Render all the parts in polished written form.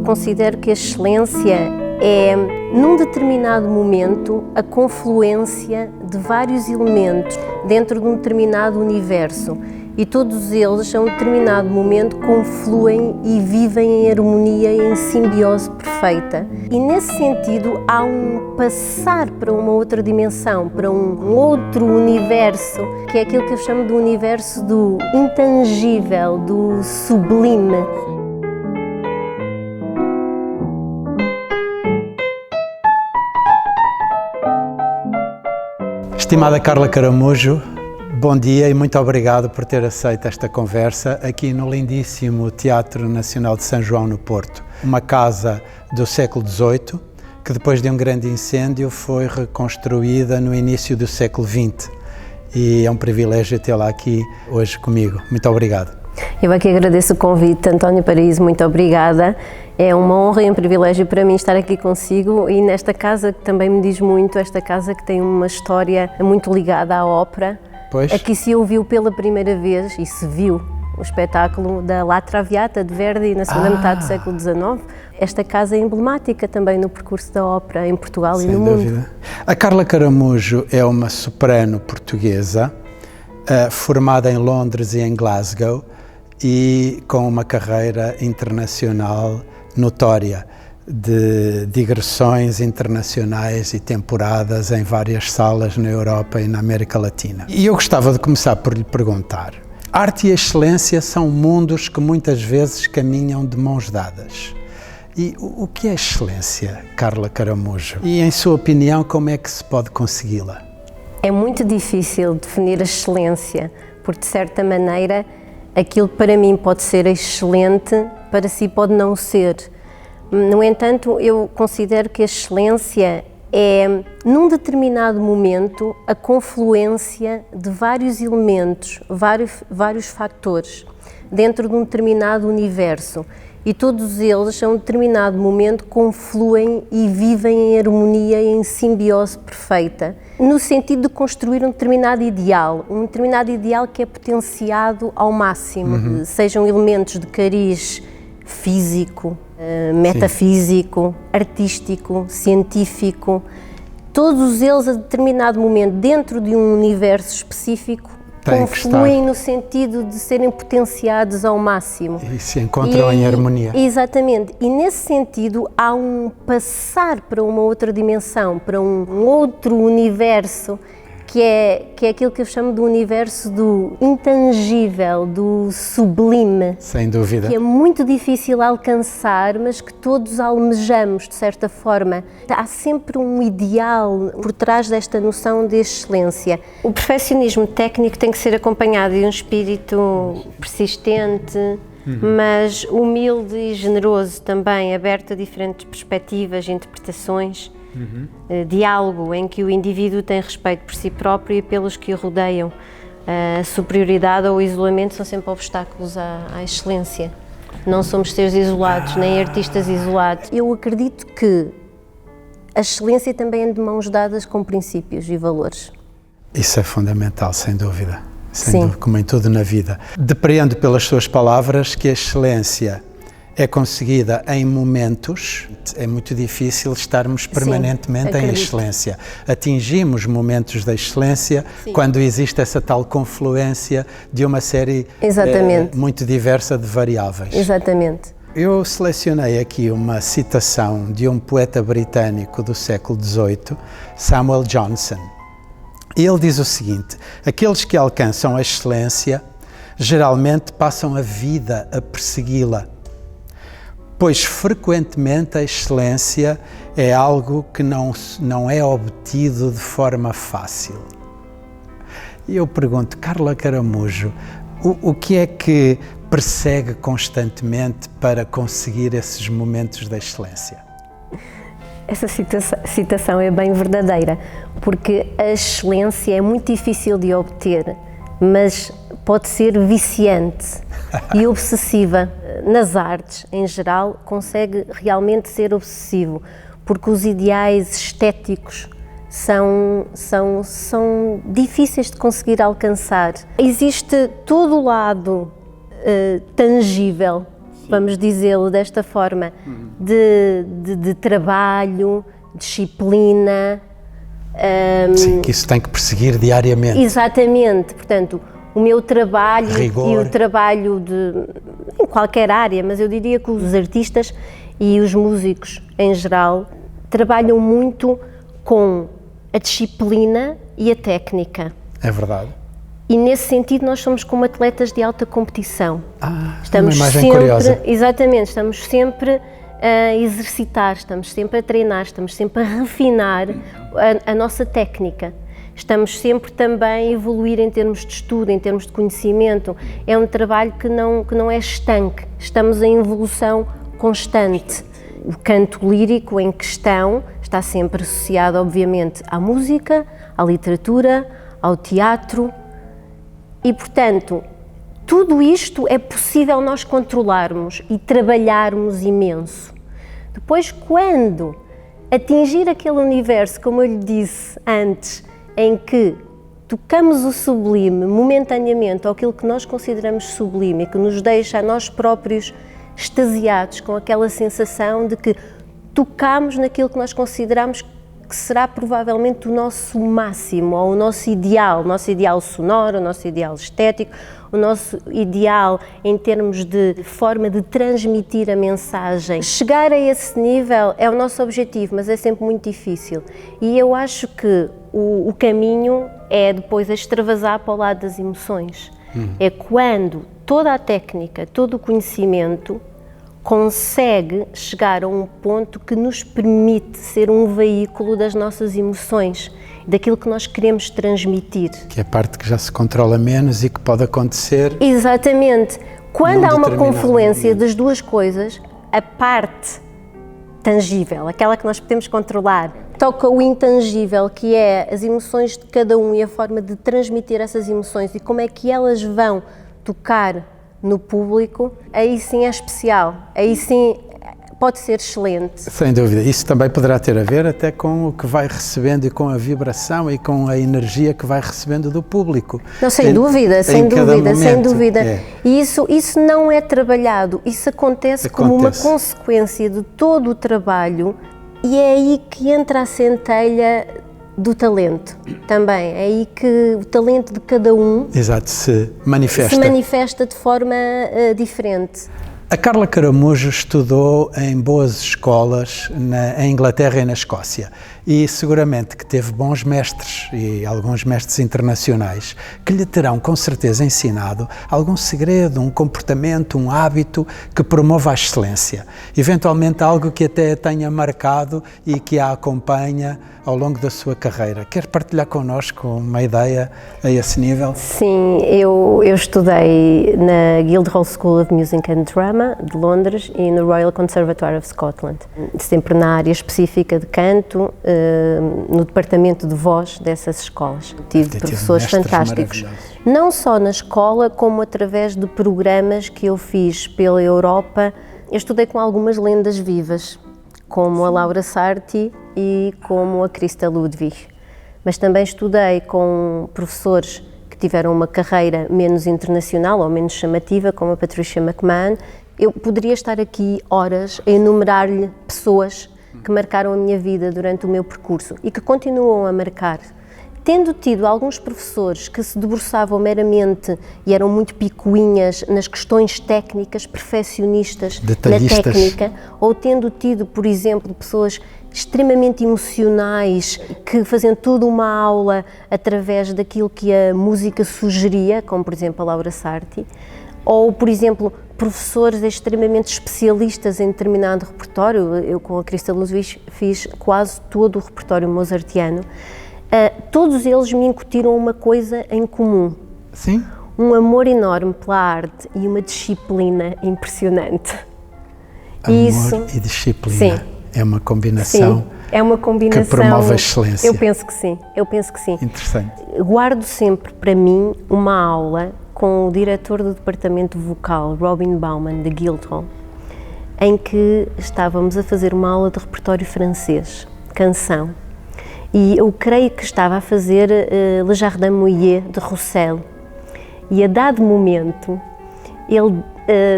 Considero que a excelência é, num determinado momento, a confluência de vários elementos dentro de um determinado universo e todos eles, a um determinado momento, confluem e vivem em harmonia e em simbiose perfeita. E nesse sentido há um passar para uma outra dimensão, para um outro universo, que é aquilo que eu chamo de universo do intangível, do sublime. Estimada Carla Caramujo, bom dia e muito obrigado por ter aceito esta conversa aqui no lindíssimo Teatro Nacional de São João, no Porto. Uma casa do século XVIII que depois de um grande incêndio foi reconstruída no início do século XX e é um privilégio tê-la aqui hoje comigo. Muito obrigado. Eu aqui agradeço o convite, António Paraíso, muito obrigada. É uma honra e um privilégio para mim estar aqui consigo e nesta casa que também me diz muito, esta casa que tem uma história muito ligada à ópera. Pois. Aqui se ouviu pela primeira vez e se viu o espetáculo da La Traviata de Verdi na segunda metade do século XIX. Esta casa é emblemática também no percurso da ópera em Portugal e no mundo. A Carla Caramujo é uma soprano portuguesa, formada em Londres e em Glasgow e com uma carreira internacional notória de digressões internacionais e temporadas em várias salas na Europa e na América Latina. E eu gostava de começar por lhe perguntar: arte e excelência são mundos que muitas vezes caminham de mãos dadas. E o que é excelência, Carla Caramujo? E em sua opinião, como é que se pode consegui-la? É muito difícil definir a excelência, porque de certa maneira aquilo que para mim pode ser excelente, para si pode não ser. No entanto, eu considero que a excelência é, num determinado momento, a confluência de vários elementos, vários fatores, dentro de um determinado universo. E todos eles, a um determinado momento, confluem e vivem em harmonia e em simbiose perfeita, no sentido de construir um determinado ideal que é potenciado ao máximo, sejam elementos de cariz físico, metafísico, artístico, científico, todos eles a determinado momento, dentro de um universo específico, confluem no sentido de serem potenciados ao máximo. E se encontram em harmonia. Exatamente. E nesse sentido há um passar para uma outra dimensão, para um outro universo, que é aquilo que eu chamo do universo do intangível, do sublime. Sem dúvida. Que é muito difícil alcançar, mas que todos almejamos, de certa forma. Há sempre um ideal por trás desta noção de excelência. O perfeccionismo técnico tem que ser acompanhado de um espírito persistente, mas humilde e generoso também, aberto a diferentes perspectivas e interpretações. Diálogo em que o indivíduo tem respeito por si próprio e pelos que o rodeiam. A superioridade ou o isolamento são sempre obstáculos à excelência. Não somos seres isolados, nem artistas isolados. Eu acredito que a excelência também é de mãos dadas com princípios e valores. Isso é fundamental, sem dúvida. Sim. Dúvida, como em tudo na vida. Depreendo pelas suas palavras que a excelência é conseguida em momentos. É muito difícil estarmos permanentemente em excelência. Atingimos momentos da excelência quando existe essa tal confluência de uma série muito diversa de variáveis. Exatamente. Eu selecionei aqui uma citação de um poeta britânico do século XVIII, Samuel Johnson. E ele diz o seguinte: aqueles que alcançam a excelência geralmente passam a vida a persegui-la, pois frequentemente a excelência é algo que não é obtido de forma fácil. E eu pergunto, Carla Caramujo, o que é que persegue constantemente para conseguir esses momentos da excelência? Essa citação é bem verdadeira, porque a excelência é muito difícil de obter, mas pode ser viciante e obsessiva. Nas artes, em geral, consegue realmente ser obsessivo, porque os ideais estéticos são difíceis de conseguir alcançar. Existe todo o lado tangível, vamos dizê-lo desta forma, de trabalho, disciplina. Sim, que isso tem que perseguir diariamente. Exatamente, portanto, o meu trabalho Rigor. E o trabalho em qualquer área, mas eu diria que os artistas e os músicos em geral trabalham muito com a disciplina e a técnica. É verdade. E nesse sentido nós somos como atletas de alta competição. Estamos uma imagem curiosa. Exatamente, estamos sempre a exercitar, estamos sempre a treinar, estamos sempre a refinar a nossa técnica. Estamos sempre também a evoluir em termos de estudo, em termos de conhecimento. É um trabalho que não é estanque, estamos em evolução constante. O canto lírico em questão está sempre associado, obviamente, à música, à literatura, ao teatro e, portanto, tudo isto é possível nós controlarmos e trabalharmos imenso. Depois, quando atingir aquele universo, como eu lhe disse antes, em que tocamos o sublime momentaneamente, ou aquilo que nós consideramos sublime e que nos deixa a nós próprios extasiados com aquela sensação de que tocamos naquilo que nós consideramos que será provavelmente o nosso máximo, ou o nosso ideal sonoro, o nosso ideal estético, o nosso ideal em termos de forma de transmitir a mensagem. Chegar a esse nível é o nosso objetivo, mas é sempre muito difícil. E eu acho que o caminho é depois extravasar para o lado das emoções. É quando toda a técnica, todo o conhecimento consegue chegar a um ponto que nos permite ser um veículo das nossas emoções, daquilo que nós queremos transmitir. Que é a parte que já se controla menos e que pode acontecer. Exatamente. Quando há uma confluência das duas coisas, a parte tangível, aquela que nós podemos controlar, toca o intangível, que é as emoções de cada um e a forma de transmitir essas emoções e como é que elas vão tocar no público, aí sim é especial, aí sim pode ser excelente. Sem dúvida. Isso também poderá ter a ver até com o que vai recebendo e com a vibração e com a energia que vai recebendo do público. Não, sem dúvida. É. E isso não é trabalhado, isso acontece como uma consequência de todo o trabalho e é aí que entra a centelha do talento também, é aí que o talento de cada um se manifesta de forma diferente. A Carla Caramujo estudou em boas escolas em Inglaterra e na Escócia e seguramente que teve bons mestres e alguns mestres internacionais que lhe terão com certeza ensinado algum segredo, um comportamento, um hábito que promova a excelência, eventualmente algo que até a tenha marcado e que a acompanha ao longo da sua carreira. Quer partilhar connosco uma ideia a esse nível? Sim, eu estudei na Guildhall School of Music and Drama de Londres e no Royal Conservatoire of Scotland, sempre na área específica de canto, no departamento de voz dessas escolas. Tive professores fantásticos, não só na escola, como através de programas que eu fiz pela Europa. Eu estudei com algumas lendas vivas, como a Laura Sarti e como a Christa Ludwig, mas também estudei com professores que tiveram uma carreira menos internacional ou menos chamativa, como a Patricia McMahon. Eu poderia estar aqui horas a enumerar-lhe pessoas que marcaram a minha vida durante o meu percurso e que continuam a marcar. Tendo tido alguns professores que se debruçavam meramente e eram muito picuinhas nas questões técnicas, perfeccionistas na técnica, ou tendo tido, por exemplo, pessoas extremamente emocionais que faziam toda uma aula através daquilo que a música sugeria, como por exemplo a Laura Sarti, ou por exemplo professores extremamente especialistas em determinado repertório. Eu com a Christa Ludwig fiz quase todo o repertório mozartiano. Todos eles me incutiram uma coisa em comum. Sim? Um amor enorme pela arte e uma disciplina impressionante. Amor e disciplina. Sim. É uma combinação. Sim, é uma combinação que promove a excelência. Eu penso que sim. Interessante. Guardo sempre para mim uma aula com o diretor do departamento vocal, Robin Bauman, de Guildhall, em que estávamos a fazer uma aula de repertório francês, canção. e eu creio que estava a fazer Le Jardin Mouillé de Roussel. E a dado momento, ele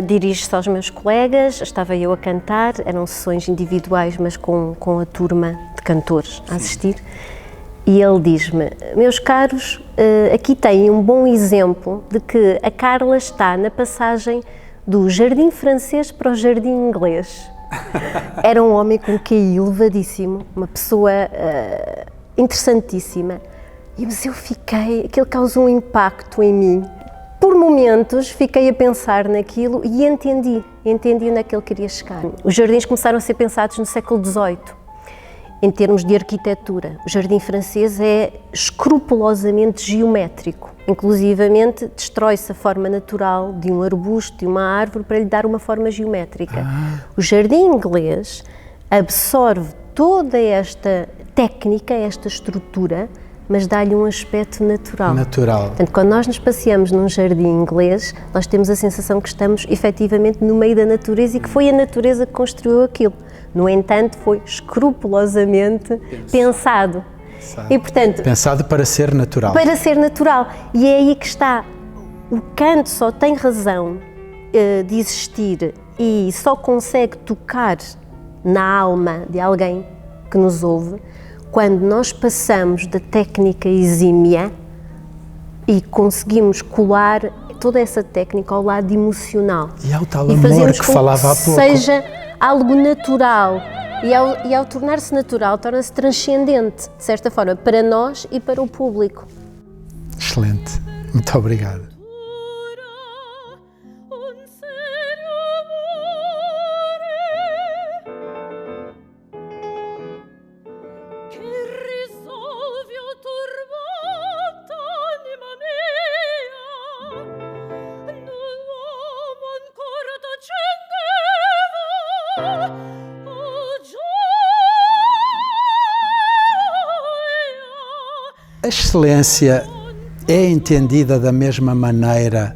dirige-se aos meus colegas, estava eu a cantar, eram sessões individuais, mas com a turma de cantores a assistir, e ele diz-me: meus caros, aqui têm um bom exemplo de que a Carla está na passagem do jardim francês para o jardim inglês. Era um homem com QI elevadíssimo, uma pessoa interessantíssima, mas eu fiquei, aquilo causou um impacto em mim. Por momentos fiquei a pensar naquilo e entendi onde é que ele queria chegar. Os jardins começaram a ser pensados no século XVIII, em termos de arquitetura. O jardim francês é escrupulosamente geométrico, inclusivamente destrói-se a forma natural de um arbusto, de uma árvore, para lhe dar uma forma geométrica. O jardim inglês absorve toda esta técnica, esta estrutura, mas dá-lhe um aspecto natural. Portanto, quando nós nos passeamos num jardim inglês, nós temos a sensação que estamos efetivamente no meio da natureza e que foi a natureza que construiu aquilo. No entanto, foi escrupulosamente pensado. E, portanto, pensado para ser natural. Para ser natural. E é aí que está. O canto só tem razão de existir e só consegue tocar na alma de alguém que nos ouve quando nós passamos da técnica exímia e conseguimos colar toda essa técnica ao lado emocional. E ao tal amor que falava há pouco. Seja algo natural. E ao tornar-se natural, torna-se transcendente, de certa forma, para nós e para o público. Excelente. Muito obrigado. A excelência é entendida da mesma maneira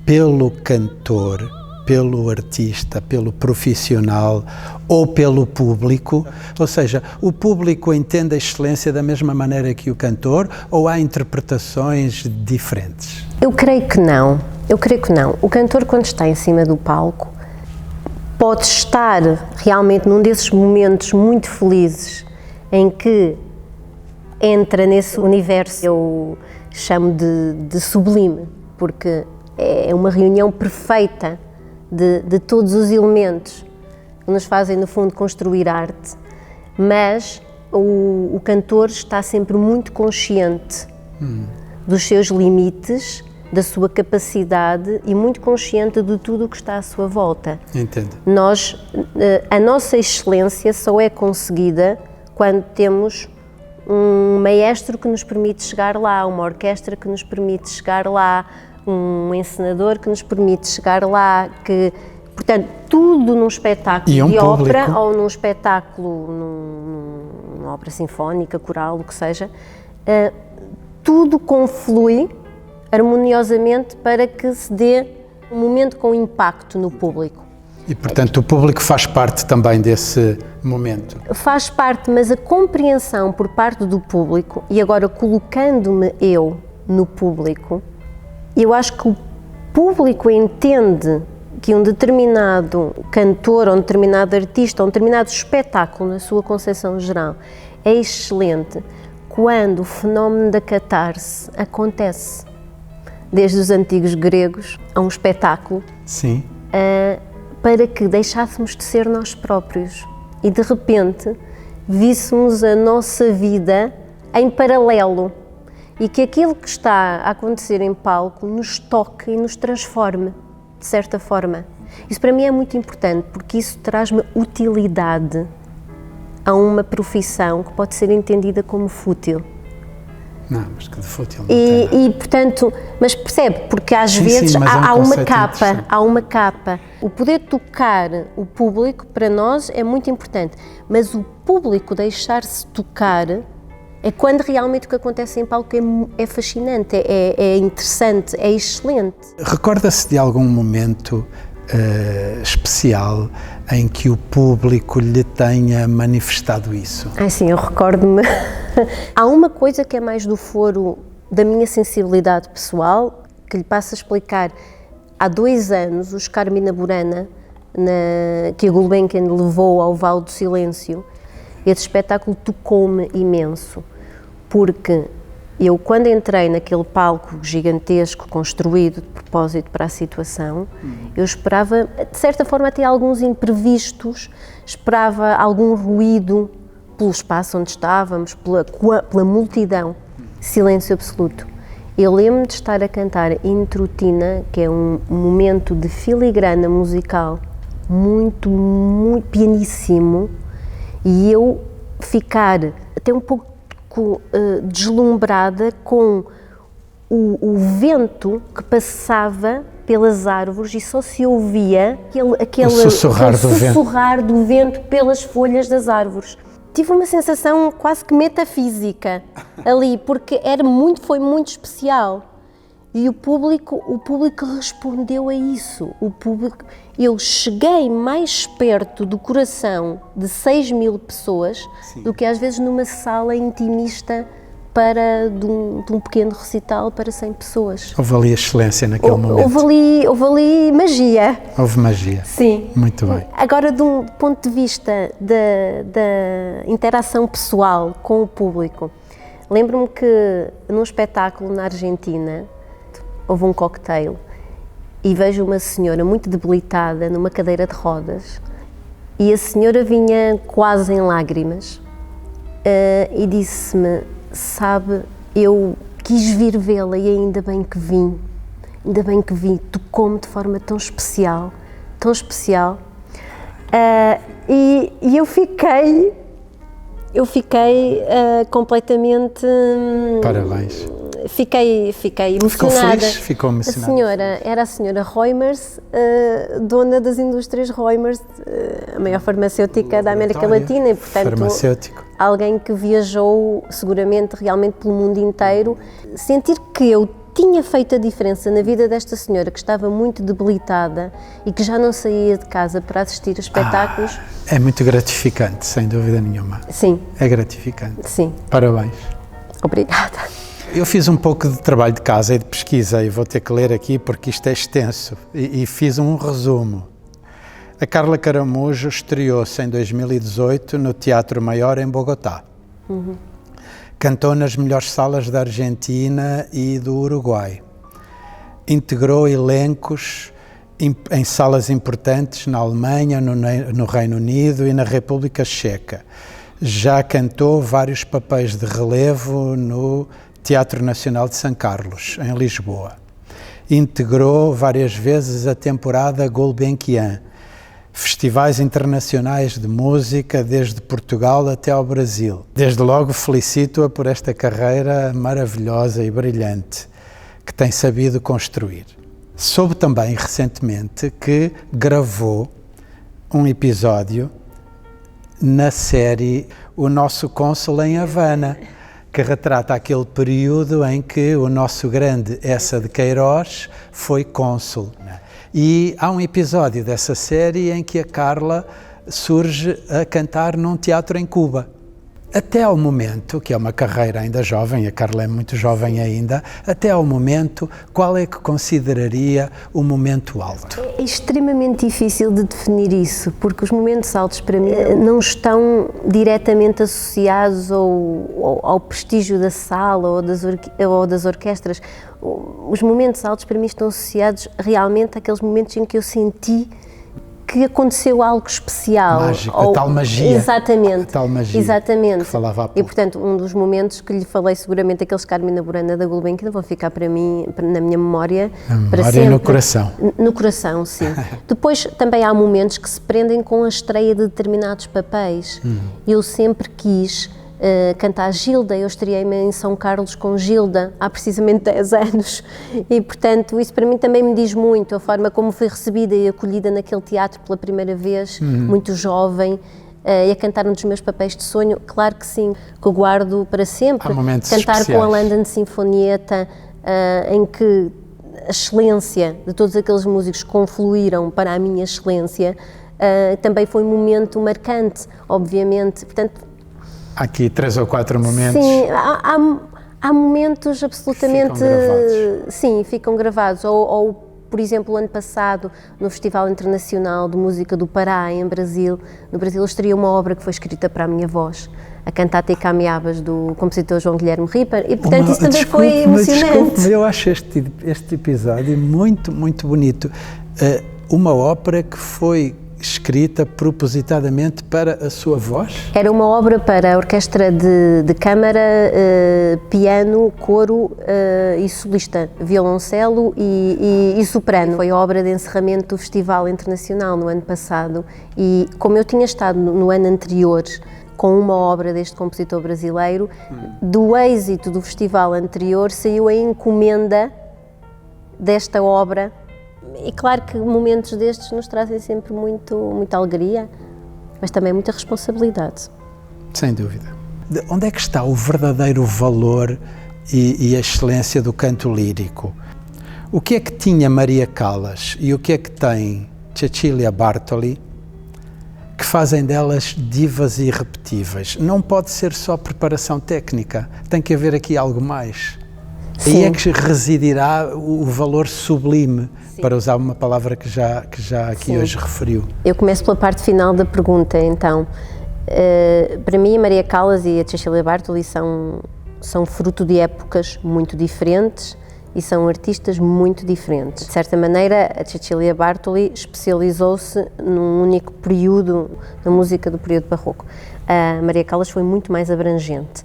pelo cantor, pelo artista, pelo profissional ou pelo público? Ou seja, o público entende a excelência da mesma maneira que o cantor ou há interpretações diferentes? Eu creio que não. O cantor, quando está em cima do palco, pode estar realmente num desses momentos muito felizes em que entra nesse universo, eu chamo de sublime, porque é uma reunião perfeita de todos os elementos que nos fazem, no fundo, construir arte, mas o cantor está sempre muito consciente dos seus limites, da sua capacidade e muito consciente de tudo o que está à sua volta. Entendo. A nossa excelência só é conseguida quando temos um maestro que nos permite chegar lá, uma orquestra que nos permite chegar lá, um encenador que nos permite chegar lá, portanto, tudo num espetáculo de ópera ou num espetáculo, numa ópera sinfónica, coral, o que seja, tudo conflui harmoniosamente para que se dê um momento com impacto no público. E, portanto, o público faz parte também desse momento? Faz parte, mas a compreensão por parte do público, e agora colocando-me eu no público, eu acho que o público entende que um determinado cantor, ou um determinado artista, ou um determinado espetáculo, na sua concepção geral, é excelente quando o fenómeno da catarse acontece. Desde os antigos gregos a um espetáculo. Sim. Para que deixássemos de ser nós próprios e, de repente, víssemos a nossa vida em paralelo e que aquilo que está a acontecer em palco nos toque e nos transforme, de certa forma. Isso para mim é muito importante, porque isso traz-me utilidade a uma profissão que pode ser entendida como fútil. Não, mas que de fútil não tem. E portanto, mas percebe, porque às vezes há uma capa. O poder tocar o público, para nós, é muito importante, mas o público deixar-se tocar é quando realmente o que acontece em palco é fascinante, é interessante, é excelente. Recorda-se de algum momento especial em que o público lhe tenha manifestado isso? Sim, eu recordo-me. Há uma coisa que é mais do foro da minha sensibilidade pessoal, que lhe passo a explicar. Há 2 anos, os Carmina Burana, que a Gulbenkian levou ao Vale do Silêncio, esse espetáculo tocou-me imenso, porque eu, quando entrei naquele palco gigantesco, construído de propósito para a situação, eu esperava, de certa forma, até alguns imprevistos, esperava algum ruído pelo espaço onde estávamos, pela multidão, silêncio absoluto. Eu lembro-me de estar a cantar Intrutina, que é um momento de filigrana musical muito, muito pianíssimo, e eu ficar até um pouco deslumbrada com o vento que passava pelas árvores e só se ouvia aquele sussurrar do vento pelas folhas das árvores. Tive uma sensação quase que metafísica ali, porque foi muito especial. E o público respondeu a isso. Eu cheguei mais perto do coração de 6.000 pessoas do que às vezes numa sala intimista de um pequeno recital para 100 pessoas. Houve ali excelência naquele momento. Houve ali magia. Houve magia. Sim. Muito bem. Agora, de um ponto de vista da interação pessoal com o público, lembro-me que num espetáculo na Argentina, houve um cocktail e vejo uma senhora muito debilitada numa cadeira de rodas e a senhora vinha quase em lágrimas e disse-me: sabe, eu quis vir vê-la e ainda bem que vim, tocou-me de forma tão especial, e eu fiquei completamente... Parabéns. Fiquei emocionada. Ficou emocionada. Era a senhora Reumers, dona das indústrias Reumers, a maior farmacêutica da América Latina, e portanto alguém que viajou seguramente realmente pelo mundo inteiro. Sentir que eu tinha feito a diferença na vida desta senhora, que estava muito debilitada e que já não saía de casa para assistir a espetáculos. É muito gratificante, sem dúvida nenhuma. Sim. É gratificante. Sim. Parabéns. Obrigada. Eu fiz um pouco de trabalho de casa e de pesquisa e vou ter que ler aqui porque isto é extenso e fiz um resumo. A Carla Caramujo estreou-se em 2018 no Teatro Maior em Bogotá. Cantou nas melhores salas da Argentina e do Uruguai. Integrou elencos em salas importantes na Alemanha, no Reino Unido e na República Checa. Já cantou vários papéis de relevo no Teatro Nacional de São Carlos, em Lisboa. Integrou várias vezes a temporada Gulbenkian, festivais internacionais de música desde Portugal até ao Brasil. Desde logo felicito-a por esta carreira maravilhosa e brilhante que tem sabido construir. Soube também recentemente que gravou um episódio na série O Nosso Cônsul em Havana, que retrata aquele período em que o nosso grande Eça de Queiroz foi cônsul. E há um episódio dessa série em que a Carla surge a cantar num teatro em Cuba. Até ao momento, que é uma carreira ainda jovem, a Carla é muito jovem ainda, até ao momento, qual é que consideraria o momento alto? É extremamente difícil de definir isso, porque os momentos altos para mim não estão diretamente associados ao prestígio da sala ou das orquestras. Os momentos altos para mim estão associados realmente àqueles momentos em que eu senti que aconteceu algo especial. Mágico, a tal magia. Exatamente. A tal magia. Exatamente. Que falava há pouco. E, portanto, um dos momentos que lhe falei, seguramente, aqueles Carmina Burana da Gulbenkian, vão ficar para mim, na minha memória, para sempre. E no coração. No coração, sim. Depois, também há momentos que se prendem com a estreia de determinados papéis. Eu sempre quis cantar Gilda. Eu estreiei-me em São Carlos com Gilda há precisamente 10 anos e, portanto, isso para mim também me diz muito, a forma como fui recebida e acolhida naquele teatro pela primeira vez, muito jovem, e a cantar um dos meus papéis de sonho. Claro que sim, que eu guardo para sempre. Há momentos cantar especiais. Com a London Sinfonietta, em que a excelência de todos aqueles músicos que confluíram para a minha excelência, também foi um momento marcante, obviamente. Portanto, há aqui 3 ou 4 momentos. Sim, há momentos absolutamente... Ficam gravados. Sim, ficam gravados. Ou, por exemplo, o ano passado, no Festival Internacional de Música do Pará, no Brasil, eu estreei uma obra que foi escrita para a minha voz, a Cantata e Cameabas, do compositor João Guilherme Ripper, e portanto isso também foi emocionante. Desculpe, eu acho este episódio muito, muito bonito. Uma ópera que foi escrita propositadamente para a sua voz? Era uma obra para a orquestra de câmara, piano, coro e solista, violoncelo e soprano. Foi a obra de encerramento do Festival Internacional no ano passado e, como eu tinha estado no ano anterior com uma obra deste compositor brasileiro, do êxito do festival anterior saiu a encomenda desta obra. E claro que momentos destes nos trazem sempre muita alegria, mas também muita responsabilidade. Sem dúvida. Onde é que está o verdadeiro valor e a excelência do canto lírico? O que é que tinha Maria Callas e o que é que tem Cecilia Bartoli que fazem delas divas irrepetíveis? Não pode ser só preparação técnica, tem que haver aqui algo mais. Sim. Aí é que residirá o valor sublime, sim, para usar uma palavra que já aqui sim, hoje referiu. Eu começo pela parte final da pergunta, então. Para mim, a Maria Callas e a Cecilia Bartoli são fruto de épocas muito diferentes e são artistas muito diferentes. De certa maneira, a Cecilia Bartoli especializou-se num único período da música do período barroco. A Maria Callas foi muito mais abrangente.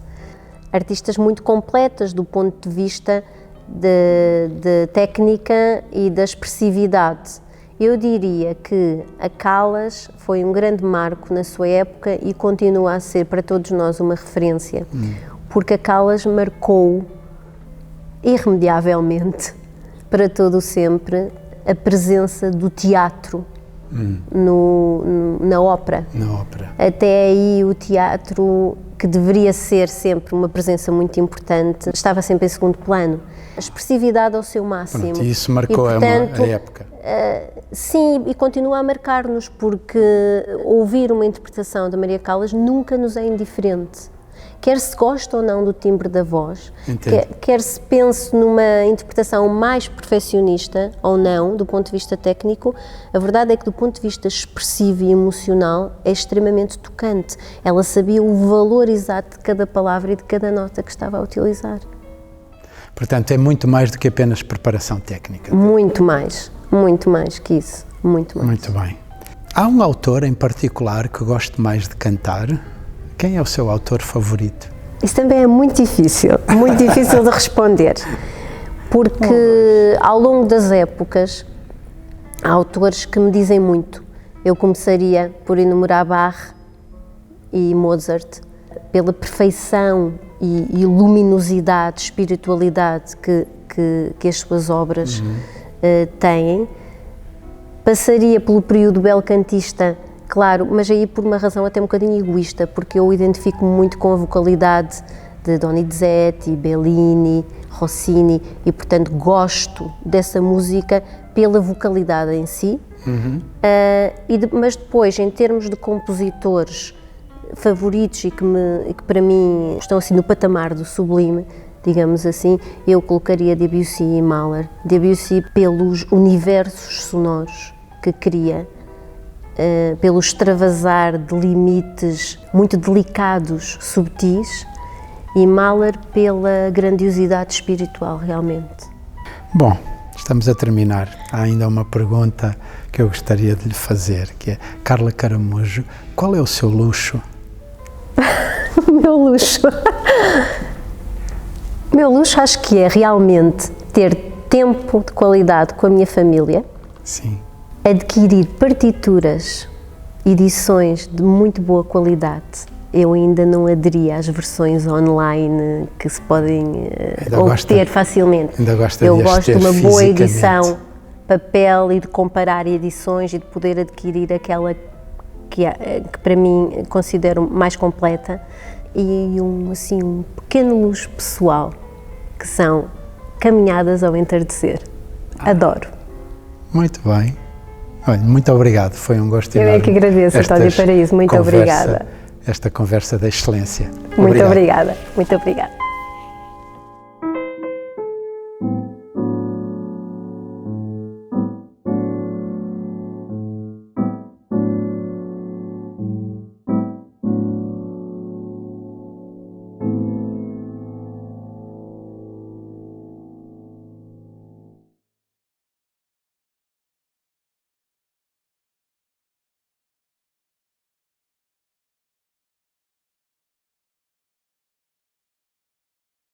Artistas muito completas do ponto de vista de técnica e da expressividade. Eu diria que a Callas foi um grande marco na sua época e continua a ser para todos nós uma referência, porque a Callas marcou irremediavelmente, para todo o sempre, a presença do teatro na ópera. Até aí o teatro, que deveria ser sempre uma presença muito importante, estava sempre em segundo plano. A expressividade ao seu máximo. Pronto, e isso marcou, portanto, a época. Sim, e continua a marcar-nos, porque ouvir uma interpretação da Maria Callas nunca nos é indiferente. Quer se goste ou não do timbre da voz, quer se pense numa interpretação mais perfeccionista ou não, do ponto de vista técnico, a verdade é que do ponto de vista expressivo e emocional é extremamente tocante. Ela sabia o valor exato de cada palavra e de cada nota que estava a utilizar. Portanto, é muito mais do que apenas preparação técnica. Muito mais que isso, muito mais. Muito bem. Há um autor em particular que goste mais de cantar? Quem é o seu autor favorito? Isso também é muito difícil de responder, porque ao longo das épocas há autores que me dizem muito. Eu começaria por enumerar Bach e Mozart, pela perfeição e luminosidade, espiritualidade que as suas obras têm. Passaria pelo período belcantista, claro, mas aí por uma razão até um bocadinho egoísta, porque eu identifico-me muito com a vocalidade de Donizetti, Bellini, Rossini e, portanto, gosto dessa música pela vocalidade em si. Mas depois, em termos de compositores favoritos e que para mim estão assim no patamar do sublime, digamos assim, eu colocaria Debussy e Mahler. Debussy pelos universos sonoros que cria, pelo extravasar de limites muito delicados, subtis, e Mahler pela grandiosidade espiritual, realmente. Bom, estamos a terminar. Há ainda uma pergunta que eu gostaria de lhe fazer, que é: Carla Caramujo, qual é o seu luxo? Meu luxo? Meu luxo acho que é realmente ter tempo de qualidade com a minha família. Sim. Adquirir partituras, edições de muito boa qualidade. Eu ainda não aderi às versões online que se podem obter facilmente. Eu gosto de uma boa edição, papel, e de comparar edições e de poder adquirir aquela que para mim considero mais completa, e um pequeno luxo pessoal, que são caminhadas ao entardecer. Adoro. Muito bem. Olha, muito obrigado, foi um gosto enorme. Eu é que agradeço, António Paraíso, muito obrigada. Esta conversa da excelência. Muito obrigada, muito obrigada.